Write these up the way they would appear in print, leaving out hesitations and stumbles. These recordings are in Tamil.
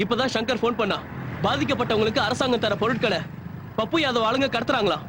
இப்பதான் சங்கர் போன் பண்ணா. பாதிக்கப்பட்டவங்களுக்கு அரசாங்கம் தர பொருட்களை பப்பு யாதவ் ஆளுங்க கடத்துறாங்களா?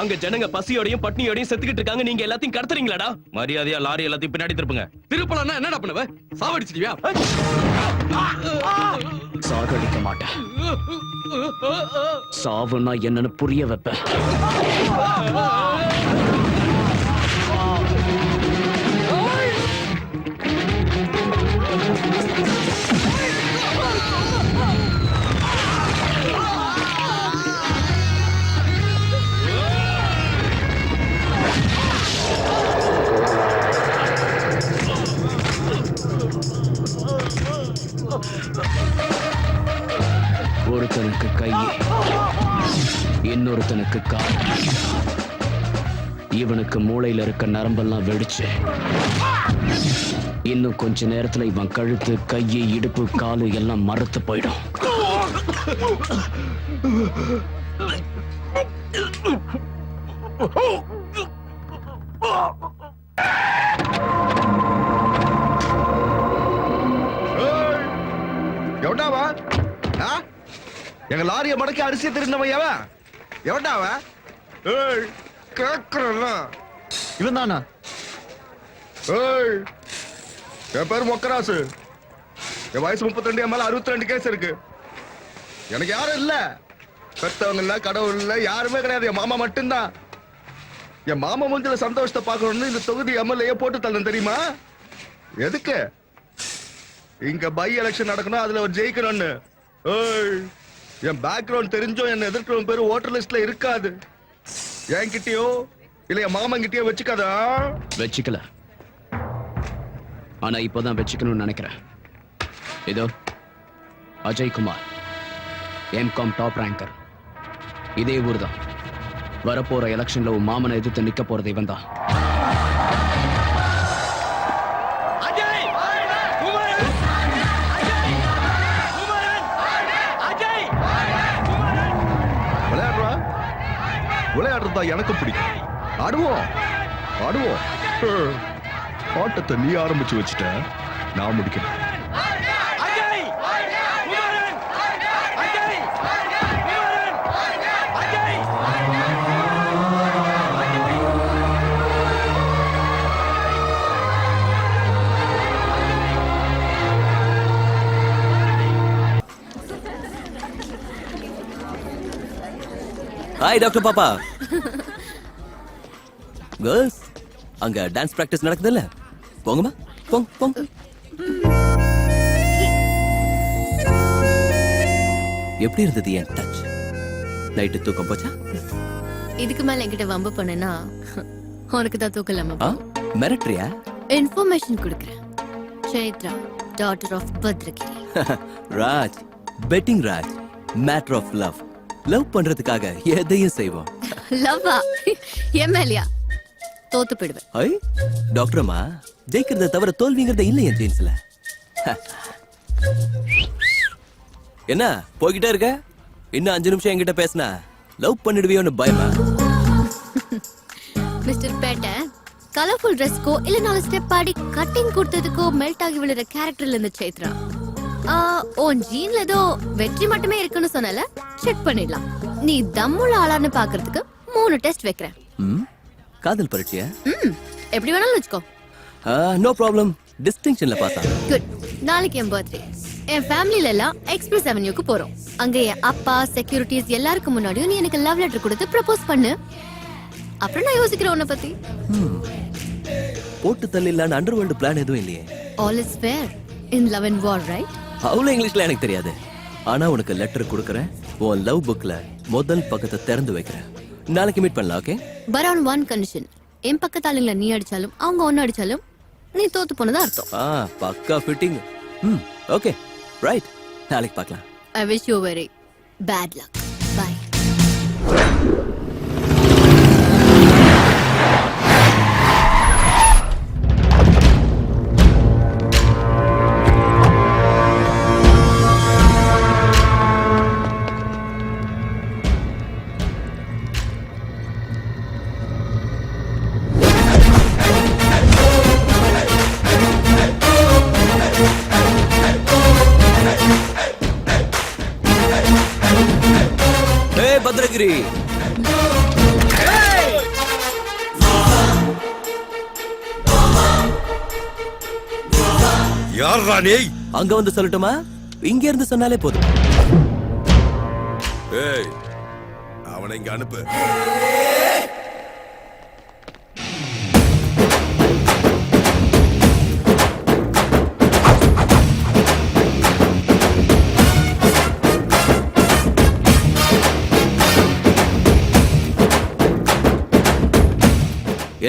அங்க ஜனங்க பசியோடையும் பட்னியோடையும் செத்துக்கிட்டு இருக்காங்க. நீங்க எல்லாத்தையும் கடத்துறீங்களாடா? மரியாதையா லாரி எல்லாத்தையும் பின்னாடி திருப்புங்க. திருப்பலன்னா என்னடா பண்ணுவ? சாவடிச்சிடுவியா? சாகடிக்க மாட்டேன். சாவுன்னா என்னன்னு புரிய வைப்பேன். ஒருத்தனுக்கு கை, இன்னொருத்தனுக்கு கால். இவனுக்கு மூளையில இருக்க நரம்பெல்லாம் வெடிச்சு இன்னும் கொஞ்ச நேரத்துல இவன் கழுத்து, கையை, இடுப்பு, காலு எல்லாம் மறுத்து போயிடும். எவடாவா? எங்க லாரிய மடக்கி அரிசி திருந்தவன் எவன்? எவடாவ? ஏய், கேக்குறல. இவன் தானா? ஏய், என் பேர் மொக்கராசு. என் வயசு 32, என் மேல 62 கேஸ் இருக்கு. எனக்கு யாரும் இல்ல. பெத்தவங்க இல்ல, கடவுள் இல்ல, யாருமே கிடையாது. என் மாமா மட்டும்தான். என் மாமா மூஞ்சில சந்தோஷத்தை பார்க்கணும்னு இந்த தொகுதி எம்எல்ஏ போட்டு தள்ளேன் தெரியுமா? எதுக்கு? இங்க பை எலெக்ஷன் நடக்கணும், அதுல ஒரு ஜெயிக்கணும்னு. ஏய், என் பேக்ரவுண்ட் தெரிஞ்சும் என்ன எதிர்க்கிறவன் பேரு ஓட்டர் லிஸ்ட்ல இருக்காது. என்கிட்டயோ இல்ல என் மாமன் கிட்டயோ வச்சுக்காதா? வச்சுக்கல. ஆனா இப்பதான் வச்சுக்கணும்னு நினைக்கிறேன். இதோ அஜய்குமார், எம்காம் டாப் ரேங்கர். இதே ஊர் தான். வரப்போற எலெக்ஷன்ல உன் மாமனை எதிர்த்து நிக்க போறது இவன் தான். விளையாடுறதா எனக்கு பிடிக்கும். ஆடுவோம் ஆடுவோம். ஆட்டத்தை நீ ஆரம்பிச்சு வச்சுட்ட, நான் முடிக்கிறேன். ஹாய் டாக்டர் பாப்பா. கேர்ள்ஸ், அங்க டான்ஸ் பிராக்டிஸ் நடக்குதுல்ல, போங்கம்மா, போங்க போங்க. எப்படி இருந்தது என் டச்? நைட்டு தூக்கம் போச்சா? இதுக்கு மேல என்கிட்ட வம்பு பண்ணனா உனக்கு தான் தூக்கலாமா? மிரட்ரியா? இன்ஃபர்மேஷன் கொடுக்குறேன். Chaitra, daughter of Bhadragiri. Raj, betting Raj, matter of love. Love பண்றதுக்காக எதையும் செய்வோம். லவ்வா? எம்எல்ஏ தோத்து போயிடுவேன். ஐ டாக்டர்மா, ஜெயிக்கிறத தவிர தோல்விங்கிறத இல்லை என் ஜீன்ஸ்ல. என்ன போய்கிட்டே இருக்க? இன்னும் 5 நிமிஷம் என்கிட்ட பேசினா லவ் பண்ணிடுவியோன்னு பயமா? மிஸ்டர் பேட்ட, கலர்ஃபுல் ட்ரெஸ்க்கோ இல்ல 4 ஸ்டெப் ஆடி கட்டிங் கொடுத்ததுக்கோ மெல்ட் ஆகி விழுற கேரக்டர்ல இருந்த சைத்ரா. உன் ஜீன்ல ஏதோ வெற்றி மட்டுமே இருக்குன்னு சொன்னல, செக் பண்ணிடலாம். நீ தம்முள்ள ஆளான்னு பாக்குறதுக்கு 3 டெஸ்ட் வைக்கிறேன். காதல் பரீட்சையா? எப்படி வேணாலும் வச்சுக்கோ. No problem. டிஸ்டிங்ஷன்ல பாஸ் ஆகும். குட். நாளைக்கு என் பர்த்டே. என் ஃபேமிலில எல்லாம் எக்ஸ்பிரஸ் அவென்யூக்கு போறோம். அங்க என் அப்பா, செக்யூரிட்டிஸ் எல்லாருக்கும் முன்னாடியும் நீ எனக்கு லவ் லெட்டர் கொடுத்து ப்ரப்போஸ் பண்ணு. அப்புறம் நான் யோசிக்கிறேன் உன்னை பத்தி. போட்டு தள்ளிடலான்னு அண்டர்வேர்ல்டு பிளான் எதுவும் இல்லையே. All is fair in love and war, right? அவ்வளவு இங்கிலீஷ்ல எனக்கு தெரியாது. ஆனா உனக்கு லெட்டர் கொடுக்கறேன். உன் லவ் புக்ல முதல் பக்கத்தை திறந்து வைக்கிறேன். நாளைக்கு மீட் பண்ணலாம், okay? But on one condition. என் பக்கத்தாளுங்களை நீ அடிச்சாலும் அவங்க ஒன்னு அடிச்சாலும் நீ தோத்து போனதா அர்த்தம். பக்கா ஃபிட்டிங். ஓகே ரைட், நாளைக்கு பார்க்கலாம். I wish you very bad luck. Bye. ஏ பத்ரகிரி, யார் ராணி? அங்க வந்து சொல்லட்டுமா? இங்க இருந்து சொன்னாலே போதும். ஏய், அவனை இங்க அனுப்பு.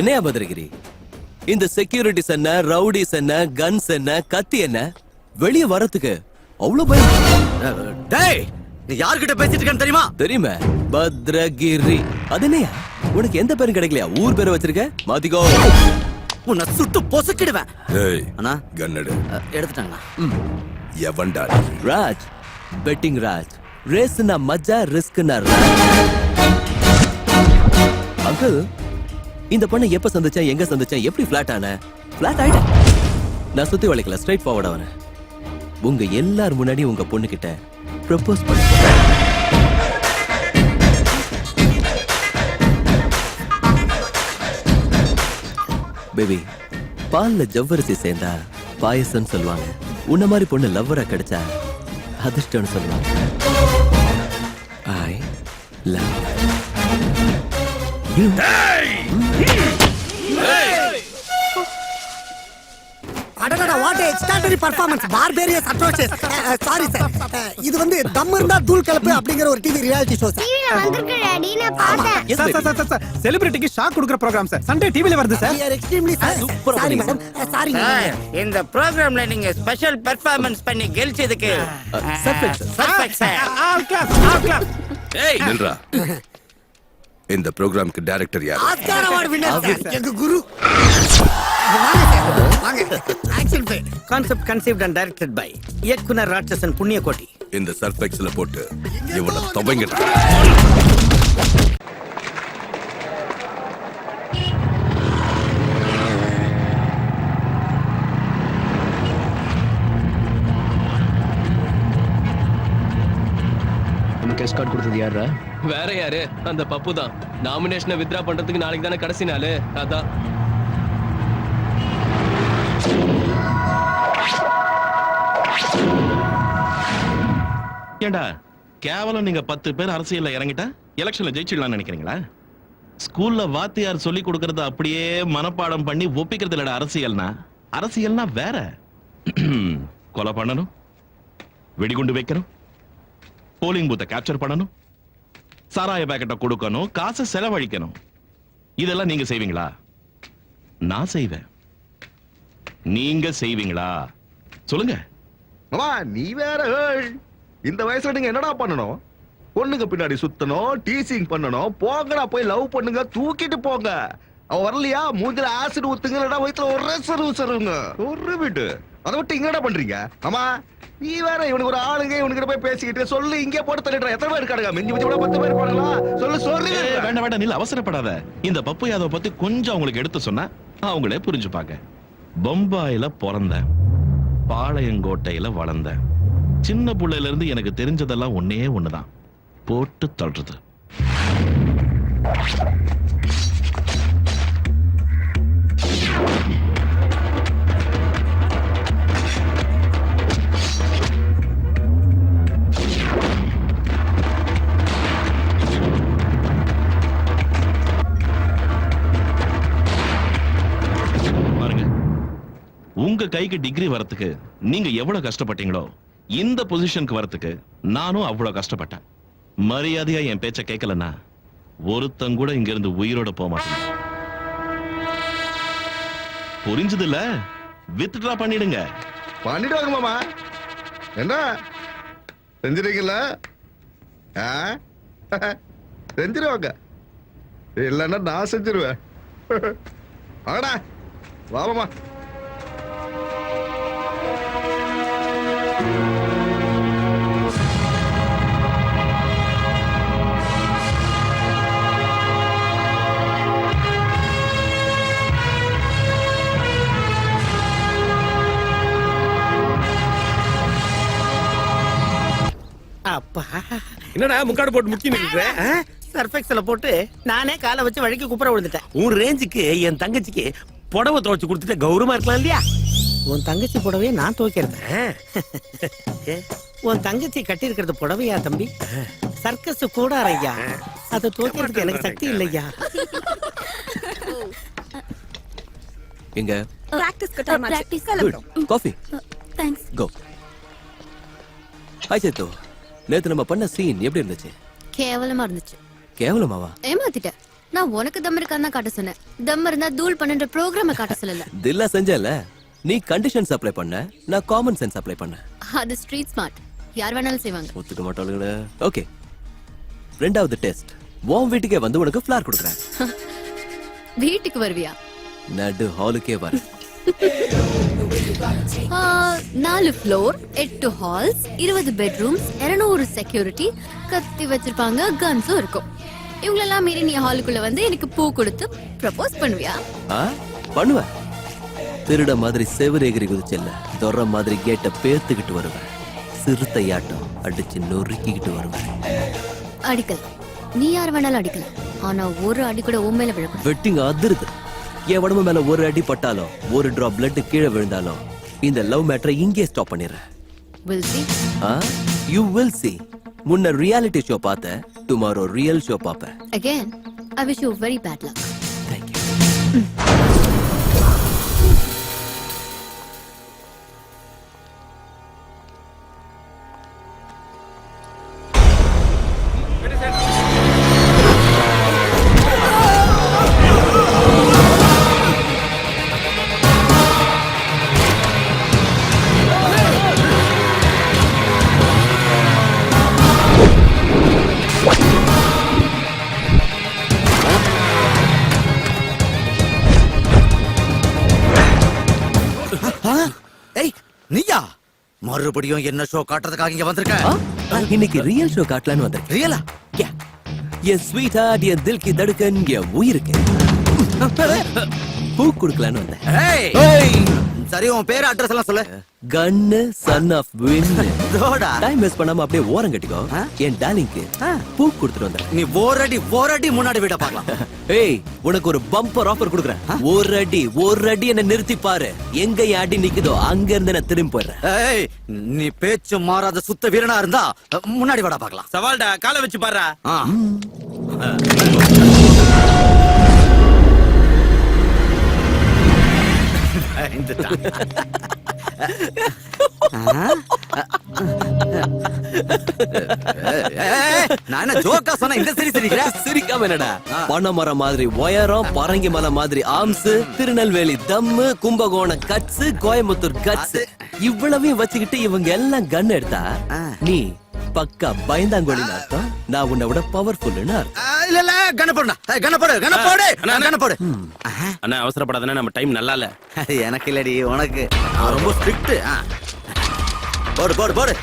என்னையா பத்ரகிரி, இந்த செக்யூரிட்டிஸ் என்ன, ரவுடிஸ் என்ன, கன்ஸ் என்ன, கத்தி என்ன, வெளிய வரதுக்கு அவ்வளவு பயம்? டேய், நீ யார்கிட்ட பேசிட்டு இருக்கன்னு தெரியுமா? தெரியுமே, பத்ரகிரி. அது என்னையா, உனக்கு எந்த பேரும் கிடைக்கலையா? ஊர் பேரை வச்சிருக்க, மாத்திக்கோ. உன்னை சுட்டு பொசுக்கிடுவேன். ஏய், அண்ணா கன்னடு எடுத்துட்டாங்களா? எவன்டா? ராஜ், பெட்டிங் ராஜ். ரேஸ்னா மஜா, ரிஸ்க்னா ராஜ். அங்கிள், இந்த பொண்ணை எப்ப சந்திச்சேன், எங்க சந்திச்சேன், எப்படி ஃபிளாட் ஆன? ஃபிளாட் ஆயிட்டேன். நான் சுத்தி வளைக்கல, ஸ்ட்ரைட் ஃபார்வர்ட் ஆவறேன். உங்க எல்லார் முன்னாடி உங்க பொண்ணு கிட்ட ப்ரப்போஸ் பண்ண பேபி. பால்ல ஜவ்வரிசி சேர்ந்தா பாயசம் சொல்லுவாங்க. உன்ன மாதிரி பொண்ணு லவ்வரா கிடைச்சா அதிர்ஷ்டம்னு சொல்லுவாங்க. I love you. அடடா, what extraordinary performance, barbarous atrocious. Sorry sir, இது வந்து தம் இருந்தா தூள் கலப்பு அப்படிங்கிற ஒரு டிவி ரியாலிட்டி ஷோ சார். டிவில வந்திருக்கு டாடி, நான் பார்த்தேன். சார் செலிபிரிட்டிக்கு ஷாக் கொடுக்கிற ப்ரோகிராம் சார். சண்டே டிவில வருது sir. We are extremely sorry madam. Sorry. இந்த ப்ரோகிராம்ல நீங்க ஸ்பெஷல் பெர்ஃபார்மன்ஸ் பண்ணி கெல்ச்சதுக்கு சர்ஃபெக்ட் சார். ஏய், நில்றா. இந்த ப்ரோகிராம்க்கு டைரக்டர் யார்? ஆஸ்கார் அவார்ட் வின்னர் சார், எங்க குரு. வாங்க. Action play. Concept conceived and directed by இயக்குனர் ராட்சசன் புண்ணியகோட்டி. இந்த சர்ஃபெக்ஸ்ல போட்டு இவனை துவங்கிட்டு. நமக்கு எஸ்கார்ட் கொடுத்தது யாரா? வேற யாரு? அந்த பப்பு தான். நாமினேஷனை வித்ரா பண்றதுக்கு நாளைக்கு தானே கடைசி நாள். அதான். ஏண்டா கேவலம் நீங்க 10 பேர் அரசியல்ல இறங்கிட்டா எலெக்ஷன்ல ஜெயிச்சிடலாம்னு நினைக்கிறீங்களா? ஸ்கூல்ல வாத்தியார் சொல்லி கொடுக்கறத அப்படியே மனப்பாடம் பண்ணி ஒப்பிக்கிறது இல்லடா அரசியல்னா. அரசியல்னா வேற. கொலை பண்ணணும், வெடிகுண்டு வைக்கணும், போலிங் பூத்தை கேப்சர் பண்ணணும், சாராய பேக்கெட்டை கொடுக்கணும், காசை செலவழிக்கணும். இதெல்லாம் நீங்க செய்வீங்களா? நான் செய்வேன். நீங்க செய்வீங்களா? சொல்லுங்க. அம்மா, நீ வேற. ஏய், இந்த வயசுல நீங்க என்னடா பண்ணணும்? பொண்ணுங்க பின்னாடி சுத்தணும், டீசிங் பண்ணணும். போங்கடா, போய் லவ் பண்ணுங்க, தூக்கிட்டு போங்க. அவ வரலையா, மூஞ்சில ஆசிட் ஊத்துங்க, இல்லடா வயித்துல ஒரே சருங்க ஒரு விட்டு. அதை விட்டு இங்கடா பண்றீங்க? ஆமா, நீ வேற. இவனுக்கு ஒரு ஆளுங்க இவனுக்கு போய் பேசிக்கிட்டு சொல்லு, இங்கே போட்டு தள்ளிடுற. எத்தனை பேர் இருக்காங்க? மிஞ்சி மிஞ்சி கூட 10 பேர் போடலாம். சொல்லு. வேண்டாம் வேண்டாம், நீ அவசரப்படாத. இந்த பப்பு யாதவ பத்தி கொஞ்சம் அவங்களுக்கு எடுத்து சொன்னா அவங்களே புரிஞ்சுப்பாங்க. பம்பாயில பிறந்தேன், பாளையங்கோட்டையில வளர்ந்தேன். சின்ன புள்ளையில இருந்து எனக்கு தெரிஞ்சதெல்லாம் ஒன்னே ஒண்ணுதான், போட்டு தள்ளுறது. பாருங்க, உங்க கைக்கு டிகிரி வரத்துக்கு நீங்க எவ்வளவு கஷ்டப்பட்டீங்களோ, இந்த பொசிஷனுக்கு வரத்துக்கு நானும் அவ்வளவு கஷ்டப்பட்டேன். மரியாதையா என் பேச்ச கேட்கலன்னா ஒருத்தன் கூட இங்க இருந்து உயிரோட போக மாட்டேன். புரிஞ்சது இல்ல? வித்ட்ரா பண்ணிடுங்க. பண்ணிடுவாங்க மாமா. என்ன செஞ்சிருக்கீங்களா? செஞ்சிருவாங்க, இல்லைன்னா நான் செஞ்சிருவேன். வாடா, வாமா. அப்பா என்னடா முக்காடு போட்டு முக்கி நிக்கிறேன். சர்ஃபெக்ஸ்ல போட்டு நானே காலை வச்சு வழிக்கு குப்புற விழுந்துட்டேன். உன் ரேஞ்சுக்கு என் தங்கச்சிக்கு புடவை துவைச்சு கொடுத்துட்டு கௌரவமா இருக்கலாம் இல்லையா? உன் தங்கச்சி புடவைய நான் துவைக்கிறேன். உன் தங்கச்சி கட்டி இருக்கிறது புடவையா தம்பி? சர்க்கஸ் கூட ஐயா, அதை துவைக்கிறதுக்கு எனக்கு சக்தி இல்லையா. எங்க பிராக்டிஸ் காஃபி தேங்க்ஸ். கோ. ஹாய் சேத்து, நேத்து நம்ம பண்ண சீன் எப்படி இருந்துச்சு? கேவலமா இருந்துச்சு. கேவலமாவா? ஏமாத்திட்ட. நான் உனக்கு தம் இருக்கான்னு தான் காட்ட சொன்னேன். தம் இருந்தா தூள் பண்ணுன்ற ப்ரோக்ராம காட்ட சொல்லல. தில்லா செஞ்சல. நீ கண்டிஷன்ஸ் அப்ளை பண்ண, நான் காமன் சென்ஸ் அப்ளை பண்ணேன். அது ஸ்ட்ரீட் ஸ்மார்ட், யார் வேணாலும் செய்வாங்க. ஒத்துக்க மாட்டாளுங்களே. ஓகே, ரெண்டாவது டெஸ்ட். உன் வீட்டுக்கே வந்து உனக்கு ஃபிளார் கொடுக்குறேன். வீட்டுக்கு வருவியா? நடு ஹாலுக்கே வர. 4 ஃப்ளோர், 8 ஹால்ஸ், 20 பெட்ரூம்ஸ், 200 செக்யூரிட்டி, கத்தி வச்சிருப்பாங்க, கன்ஸும் இருக்கும். இவங்களெல்லாம் மீறி நீ ஹாலுக்குள்ள வந்து எனக்கு பூ கொடுத்து ப்ரப்போஸ் பண்ணுவியா? பண்ணுவேன். திருட மாதிரி செவரேகிரி குதிச்சல்ல, தொற மாதிரி கேட்ட பேத்துக்கிட்டு வருவேன். சிறுத்தையாட்டம் அடிச்சு நொறுக்கிக்கிட்டு வருவேன். அடிக்கல, நீ யார் வேணாலும் அடிக்கல. ஆனா ஒரு அடி கூட உன் மேல விழக்கூடாது. வெட்டிங்க அதிருது. என் உடம்பு மேல ஒரு அடி பட்டாலும், ஒரு டிராப் பிளட் கீழே விழுந்தாலும் இந்த லவ் மேட்டரை இங்கே ஸ்டாப் பண்ணிடுறேன். Will see? You will see. முன்ன ரியாலிட்டி ஷோ பார்த்த, டுமாரோ ரியல் ஷோ பார்ப்பேன். Again, I wish you very bad luck. Thank you. ஏய் நீயா மறுபடியும் என்ன ஷோ காட்டுறதுக்காக இங்க வந்திருக்க? இன்னைக்கு ரியல் ஷோ காட்டலான்னு வந்தேன். ரியலா? என் ஸ்வீட் ஹார்ட், என் தில் கி தடுக்கன், என் உயிருக்கு பூ கொடுக்கலான்னு வந்தேன். ஏய் சரி, உன் பேர் அட்ரஸ் எல்லாம் சொல்லு. கன்னு சன் ஆஃப் வின். தோடா டைம் வேஸ்ட் பண்ணாம அப்படியே ஓரம் கட்டிக்கோ. என் டார்லிங்க்கு பூ கொடுத்துட்டு வந்தேன். நீ ஒரு அடி முன்னாடி விட பார்க்கலாம். ஏய், உனக்கு ஒரு பம்பர் ஆஃபர் கொடுக்குறேன். ஒரு அடி என்ன நிறுத்தி பாரு. எங்க என் அடி நிக்குதோ அங்க இருந்து நான் திரும்பி போயிடுறேன். ஏய், நீ பேச்சு மாறாத சுத்த வீரனா இருந்தா முன்னாடி விட பார்க்கலாம். சவால்டா, காலை வச்சு பாரு. நான் ஜோக்கா சொன்ன இந்த சரி சிரிக்கிற? சிரிக்காம என்னடா? பனைமரம் மாதிரி உயரம், பரங்கி மலை மாதிரி ஆம்ஸ், திருநெல்வேலி தம்மு, கும்பகோணம் கட்ஸ், கோயம்புத்தூர் கட்ஸ், இவ்வளவையும் வச்சுக்கிட்டு இவங்க எல்லாம் கன் எடுத்தா நீ பக்கா பயந்தாங்கோலின்னு அர்த்தம். நான் உன்னை விட பவர்ஃபுல்னு அர்த்தம். இல்ல கணப்போடு. அண்ணா அவசரப்படாதே, நம்ம டைம் நல்லா இல்ல. எனக்கு இல்லடி, உனக்கு. நான் ரொம்ப ஸ்ட்ரிக்ட். போடு.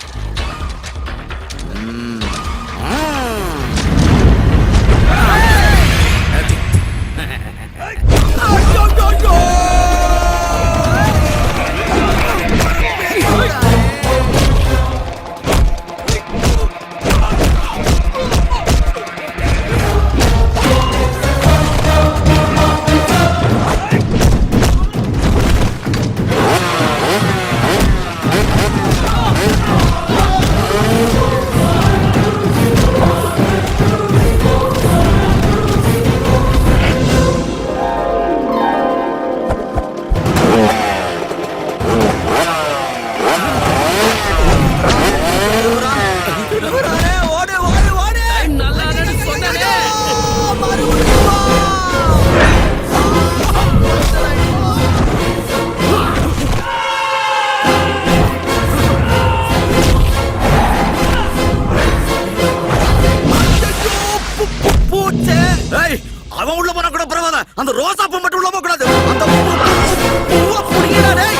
அடிக்கடா டேய்.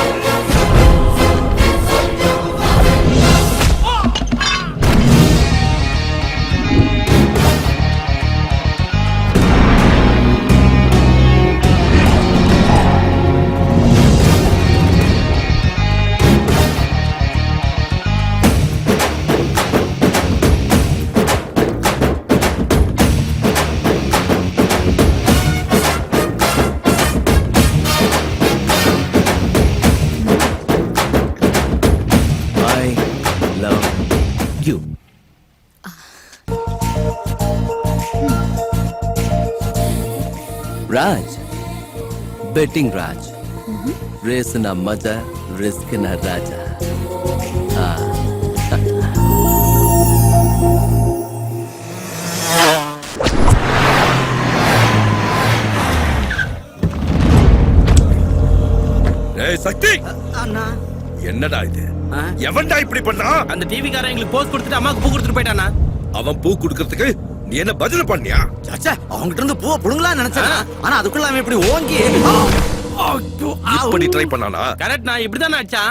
I love you. Raj, betting Raj. Race na maja, risk na raja. ஏய் சக்தி அண்ணா என்னடா இது ஆ? எவன்டா இப்படி பண்ணா அந்த டிவி காரன் எங்களுக்கு போஸ்ட் கொடுத்துட்டு அம்மாக்கு பூ கொடுத்துட்டு போயிட்டானா? அவன் பூ குடுக்கறதுக்கு நீ என்ன பதில் பண்ணியா சச்சா அவங்கிட்ட இருந்து பூவை புடுங்கலாம்னு நினைச்சேன். ஆனா அதுக்குள்ள அவன் இப்படி ஓங்கி இப்படி ட்ரை பண்ணானா கரெக்ட் நான் இப்படிதான் அடிச்சான்.